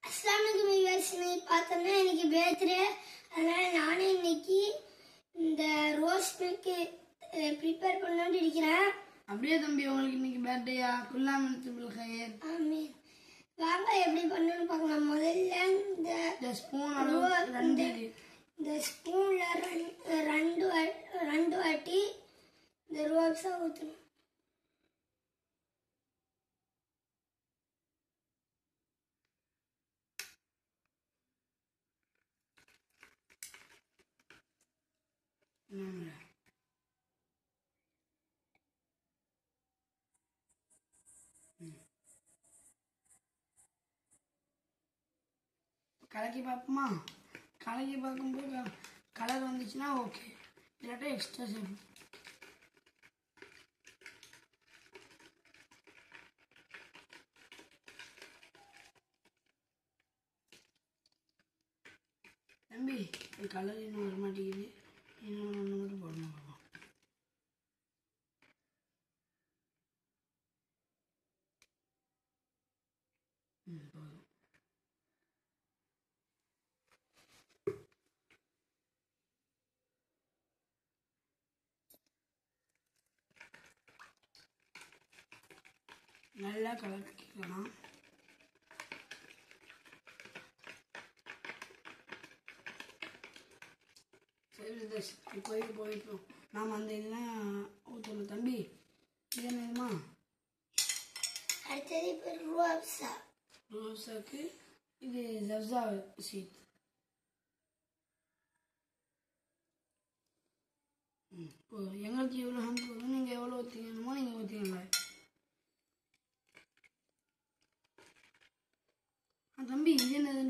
அஸ்ஸலாமு அலைக்கும் பார்த்தோம்னா இன்னைக்கு பர்த்டே. அதனால நானே இன்னைக்கு இந்த ரோஸ் மில்க் ப்ரிப்பேர் பண்ணணும்னு இருக்கிறேன். அப்படியே தம்பி, உங்களுக்கு இன்னைக்கு பர்த்டேயா? குல்லாமத்துல் ஹைர். ஆமீன். வாங்க எப்படி பண்ணணும்னு பார்க்கலாம். முதல்ல இந்த ஸ்பூன் அளவு இந்த ஸ்பூன்ல ரெண்டு வாட்டி இந்த ரோஸா ஊற்றணும். கலக்கி பார்ப்போமா? கலக்கி பார்க்கும்போது கலர் வந்துச்சுன்னா ஓகே, இல்லாட்டா எக்ஸ்ட்ரா சேர்ப்போம். தம்பி, கலர் இன்னும் வர மாட்டேங்குது. இன்னும் ஒன்று மட்டும் போடணும். பார்ப்போம். போதும். நல்லா கலக்கிக்கலாம். சரி, இப்போதைக்கு போயிட்டோம். நாம் அந்த இதெல்லாம் ஊற்றணும். தம்பி, இது என்னதுமா? அடுத்தது இப்போ ரோஸா. ரோஸாக்கு இது ஜப்ஸா சீட். போதும். எங்களுக்கு எவ்வளோ ஹம் போதும், நீங்கள் எவ்வளோ ஊற்றிக்கணுமோ நீங்கள் ஊற்றிக்கல. தம்பி, இது என்னது?